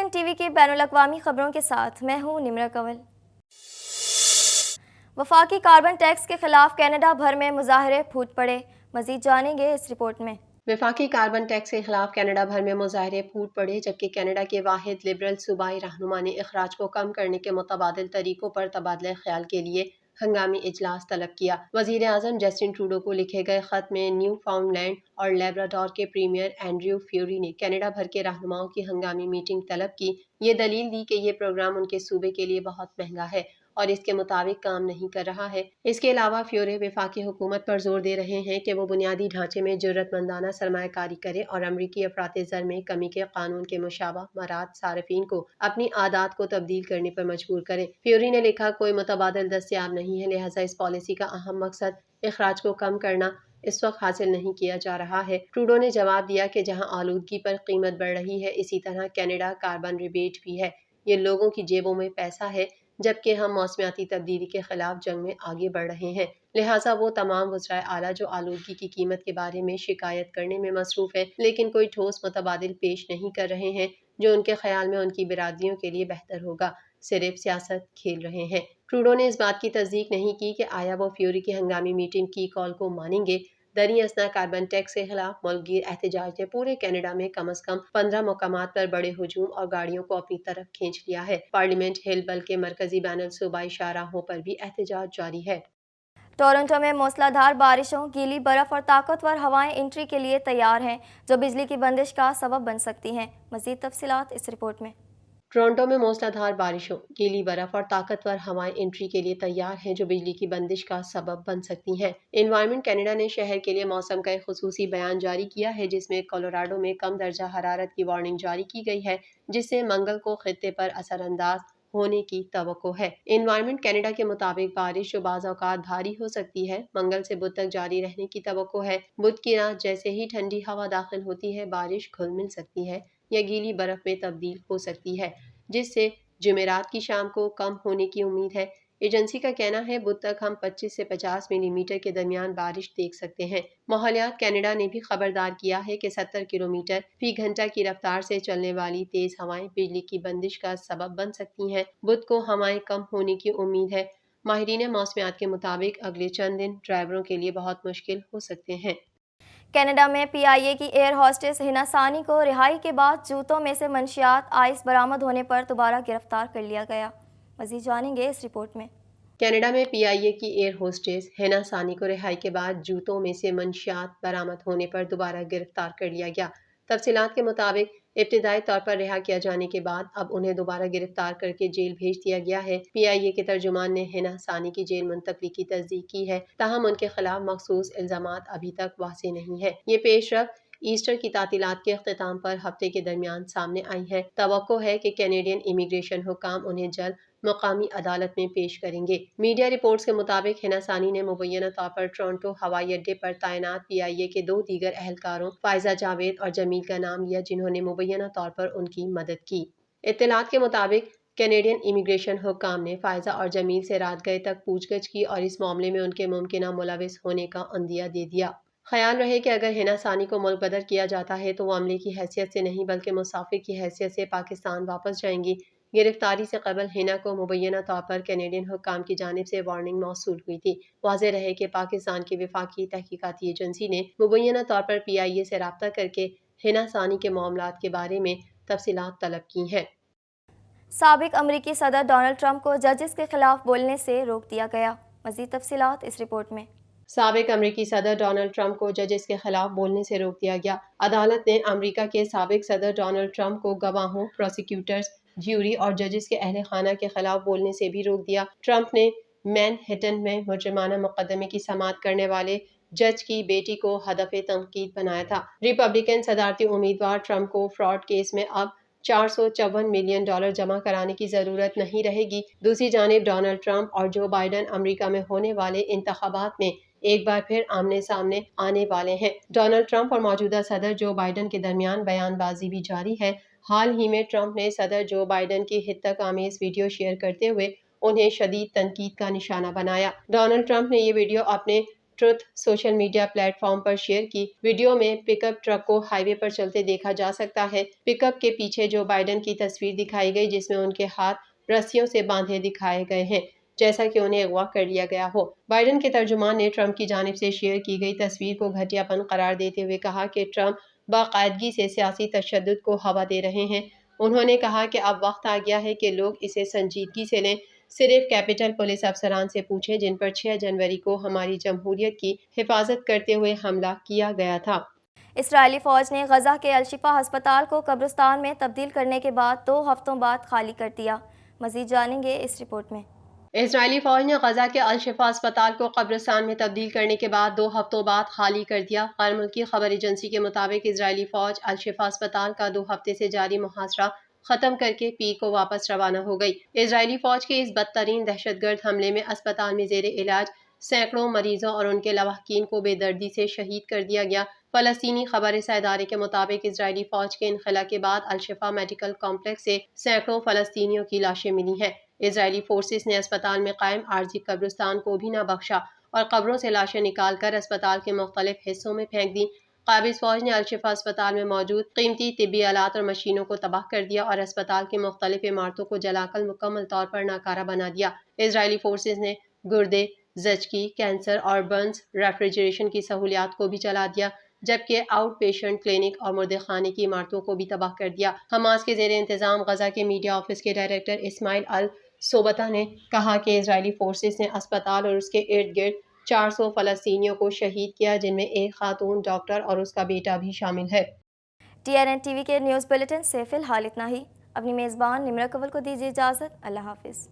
SN TV کی بین الاقوامی خبروں کے ساتھ میں ہوں نمرہ کنول۔ وفاقی کاربن ٹیکس کے خلاف کینیڈا بھر میں مظاہرے پھوٹ پڑے، مزید جانیں گے اس رپورٹ میں۔ وفاقی کاربن ٹیکس کے خلاف کینیڈا بھر میں مظاہرے پھوٹ پڑے، جبکہ کینیڈا کے واحد لبرل صوبائی رہنما نے اخراج کو کم کرنے کے متبادل طریقوں پر تبادلہ خیال کے لیے ہنگامی اجلاس طلب کیا۔ وزیر اعظم جسٹن ٹروڈو کو لکھے گئے خط میں نیو فاؤنڈ لینڈ اور لیبراڈور کے پریمیئر اینڈریو فیوری نے کینیڈا بھر کے رہنماؤں کی ہنگامی میٹنگ طلب کی۔ یہ دلیل دی کہ یہ پروگرام ان کے صوبے کے لیے بہت مہنگا ہے اور اس کے مطابق کام نہیں کر رہا ہے۔ اس کے علاوہ فیورے وفاقی حکومت پر زور دے رہے ہیں کہ وہ بنیادی ڈھانچے میں جرات مندانہ سرمایہ کاری کرے اور امریکی افراط زر میں کمی کے قانون کے مشابہ مراد صارفین کو اپنی عادات کو تبدیل کرنے پر مجبور کرے۔ فیوری نے لکھا، کوئی متبادل دستیاب نہیں ہے، لہٰذا اس پالیسی کا اہم مقصد اخراج کو کم کرنا اس وقت حاصل نہیں کیا جا رہا ہے۔ ٹروڈو نے جواب دیا کہ جہاں آلودگی پر قیمت بڑھ رہی ہے، اسی طرح کینیڈا کاربن ریبیٹ بھی ہے۔ یہ لوگوں کی جیبوں میں پیسہ ہے، جبکہ ہم موسمیاتی تبدیلی کے خلاف جنگ میں آگے بڑھ رہے ہیں، لہٰذا وہ تمام وزرائے اعلیٰ جو آلودگی کی قیمت کے بارے میں شکایت کرنے میں مصروف ہیں لیکن کوئی ٹھوس متبادل پیش نہیں کر رہے ہیں جو ان کے خیال میں ان کی برادریوں کے لیے بہتر ہوگا، صرف سیاست کھیل رہے ہیں۔ ٹروڈو نے اس بات کی تصدیق نہیں کی کہ آیا وہ فیوری کی ہنگامی میٹنگ کی کال کو مانیں گے۔ دریں اثنا کاربن ٹیکس کے خلاف ملک گیر احتجاج نے پورے کینیڈا میں کم از کم 15 مقامات پر بڑے ہجوم اور گاڑیوں کو اپنی طرف کھینچ لیا ہے۔ پارلیمنٹ ہل بلکہ مرکزی بین الصوبائی شاہراہوں پر بھی احتجاج جاری ہے۔ ٹورنٹو میں موسلا دھار بارشوں، گیلی برف اور طاقتور ہوائیں انٹری کے لیے تیار ہیں جو بجلی کی بندش کا سبب بن سکتی ہیں۔ مزید تفصیلات اس رپورٹ میں۔ ٹورنٹو میں موسلا دھار بارشوں، گیلی برف اور طاقتور ہوائیں انٹری کے لیے تیار ہیں جو بجلی کی بندش کا سبب بن سکتی ہیں۔ انوائرمنٹ کینیڈا نے شہر کے لیے موسم کا ایک خصوصی بیان جاری کیا ہے جس میں کولوراڈو میں کم درجہ حرارت کی وارننگ جاری کی گئی ہے، جس سے منگل کو خطے پر اثر انداز ہونے کی توقع ہے۔ انوائرمنٹ کینیڈا کے مطابق بارش جو بعض اوقات بھاری ہو سکتی ہے، منگل سے بدھ تک جاری رہنے کی توقع ہے۔ بدھ کی رات جیسے ہی ٹھنڈی ہوا داخل ہوتی ہے، بارش گھل مل سکتی ہے یا گیلی برف میں تبدیل ہو سکتی ہے، جس سے جمعرات کی شام کو کم ہونے کی امید ہے۔ ایجنسی کا کہنا ہے بدھ تک ہم 25 سے 50 ملی میٹر کے درمیان بارش دیکھ سکتے ہیں۔ ماحولیات کینیڈا نے بھی خبردار کیا ہے کہ 70 کلومیٹر فی گھنٹہ کی رفتار سے چلنے والی تیز ہوائیں بجلی کی بندش کا سبب بن سکتی ہیں۔ بدھ کو ہوائیں کم ہونے کی امید ہے۔ ماہرین موسمیات کے مطابق اگلے چند دن ڈرائیوروں کے لیے بہت مشکل ہو سکتے ہیں۔ کینیڈا میں PIA کی ایئر ہوسٹس ہنا ثانی کو رہائی کے بعد جوتوں میں سے منشیات آئس برآمد ہونے پر دوبارہ گرفتار کر لیا گیا۔ مزید جانیں گے اس رپورٹ میں۔ کینیڈا میں PIA کی ایئر ہوسٹس ہنا ثانی کو رہائی کے بعد جوتوں میں سے منشیات برآمد ہونے پر دوبارہ گرفتار کر لیا گیا۔ تفصیلات کے مطابق ابتدائی طور پر رہا کیا جانے کے بعد اب انہیں دوبارہ گرفتار کر کے جیل بھیج دیا گیا ہے۔ PIA کے ترجمان نے ہنا ثانی کی جیل منتقلی کی تصدیق کی ہے، تاہم ان کے خلاف مخصوص الزامات ابھی تک واضح نہیں ہے۔ یہ پیش رفت ایسٹر کی تعطیلات کے اختتام پر ہفتے کے درمیان سامنے آئی ہے۔ توقع ہے کہ کینیڈین امیگریشن حکام انہیں جلد مقامی عدالت میں پیش کریں گے۔ میڈیا رپورٹس کے مطابق ہنا ثانی نے مبینہ طور پر ٹورنٹو ہوائی اڈے پر تعینات PIA کے 2 دیگر اہلکاروں فائزہ جاوید اور جمیل کا نام لیا جنہوں نے مبینہ طور پر ان کی مدد کی۔ اطلاعات کے مطابق کینیڈین امیگریشن حکام نے فائزہ اور جمیل سے رات گئے تک پوچھ گچھ کی اور اس معاملے میں ان کے ممکنہ ملوث ہونے کا عندیہ دے دیا۔ خیال رہے کہ اگر ہنا ثانی کو ملک بدر کیا جاتا ہے تو وہ عملے کی حیثیت سے نہیں بلکہ مسافر کی حیثیت سے پاکستان واپس جائیں گی۔ گرفتاری سے قبل ہنا کو مبینہ طور پر کینیڈین حکام کی جانب سے وارننگ موصول ہوئی تھی۔ واضح رہے کہ پاکستان کی وفاقی تحقیقاتی ایجنسی نے مبینہ طور پر PIA سے رابطہ کر کے ہنا ثانی کے معاملات کے بارے میں تفصیلات طلب کی ہیں۔ سابق امریکی صدر ڈونلڈ ٹرمپ کو ججز کے خلاف بولنے سے روک دیا گیا۔ مزید تفصیلات اس رپورٹ میں۔ سابق امریکی صدر ڈونلڈ ٹرمپ کو ججز کے خلاف بولنے سے روک دیا گیا۔ عدالت نے امریکہ کے سابق صدر ڈونلڈ ٹرمپ کو گواہوں، پروسیکیوٹرز، جیوری اور ججز کے اہل خانہ کے خلاف بولنے سے بھی روک دیا۔ ٹرمپ نے مین ہٹن میں مجرمانہ مقدمے کی سماعت کرنے والے جج کی بیٹی کو ہدف تنقید بنایا تھا۔ ریپبلکن صدارتی امیدوار ٹرمپ کو فراڈ کیس میں اب $454 ملین جمع کرانے کی ضرورت نہیں رہے گی۔ دوسری جانب ڈونلڈ ٹرمپ اور جو بائیڈن امریکہ میں ہونے والے انتخابات میں ایک بار پھر آمنے سامنے آنے والے ہیں۔ ڈونلڈ ٹرمپ اور موجودہ صدر جو بائیڈن کے درمیان بیان بازی بھی جاری ہے۔ حال ہی میں ٹرمپ نے صدر جو بائیڈن کی ہتک آمیز ویڈیو شیئر کرتے ہوئے انہیں شدید تنقید کا نشانہ بنایا۔ ڈونلڈ ٹرمپ نے یہ ویڈیو اپنے Truth Social media platform پر شیئر کی ویڈیو میں پک اپ ٹرک کو ہائی وے پر چلتے دیکھا جا سکتا ہے۔ پک اپ کے پیچھے جو بائیڈن کی تصویر دکھائی گئی جس میں ان کے ہاتھ رسیوں سے باندھے دکھائے گئے ہیں جیسا کہ انہیں اغوا کر لیا گیا ہو۔ بائیڈن کے ترجمان نے ٹرمپ کی جانب سے شیئر کی گئی تصویر کو گھٹیا پن قرار دیتے ہوئے کہا کہ ٹرمپ باقاعدگی سے سیاسی تشدد کو ہوا دے رہے ہیں۔ انہوں نے کہا کہ اب وقت آ گیا ہے کہ لوگ اسے سنجیدگی سے لیں، صرف کیپٹل پولیس افسران سے پوچھیں جن پر 6 جنوری کو ہماری جمہوریت کی حفاظت کرتے ہوئے حملہ کیا گیا تھا۔ اسرائیلی فوج نے غزہ کے الشفا ہسپتال کو قبرستان میں تبدیل کرنے کے بعد 2 ہفتوں بعد خالی کر دیا۔ مزید جانیں گے اس رپورٹ میں۔ اسرائیلی فوج نے غزہ کے الشفا ہسپتال کو قبرستان میں تبدیل کرنے کے بعد 2 ہفتوں بعد خالی کر دیا۔ غیر ملکی خبر ایجنسی کے مطابق اسرائیلی فوج الشفا ہسپتال کا 2 ہفتے سے جاری محاصرہ ختم کر کے پیر کو واپس روانہ ہو گئی۔ اسرائیلی فوج کے اس بدترین دہشت گرد حملے میں اسپتال میں زیر علاج سینکڑوں مریضوں اور ان کے لواحقین کو بے دردی سے شہید کر دیا گیا۔ فلسطینی خبر رساں ادارے کے مطابق اسرائیلی فوج کے انخلا کے بعد الشفا میڈیکل کمپلیکس سے سینکڑوں فلسطینیوں کی لاشیں ملی ہیں۔ اسرائیلی فورسز نے اسپتال میں قائم عارضی قبرستان کو بھی نہ بخشا اور قبروں سے لاشیں نکال کر اسپتال کے مختلف حصوں میں پھینک دی۔ قابض فوج نے الشفا اسپتال میں موجود قیمتی طبی آلات اور مشینوں کو تباہ کر دیا اور اسپتال کی مختلف عمارتوں کو جلا کر مکمل طور پر ناکارہ بنا دیا۔ اسرائیلی فورسز نے گردے، زچگی، کینسر اور برنز ریفریجریشن کی سہولیات کو بھی جلا دیا، جبکہ آؤٹ پیشنٹ کلینک اور مردے خانے کی عمارتوں کو بھی تباہ کر دیا۔ حماس کے زیر انتظام غزہ کے میڈیا آفس کے ڈائریکٹر اسماعیل الصوبتہ نے کہا کہ اسرائیلی فورسز نے اسپتال اور اس کے ارد گرد 400 فلسطینیوں کو شہید کیا جن میں ایک خاتون ڈاکٹر اور اس کا بیٹا بھی شامل ہے۔ TNN ٹی وی کے نیوز بلیٹن سے فی الحال اتنا ہی۔ اپنی میزبان نمرہ کول کو دیجیے اجازت۔ اللہ حافظ۔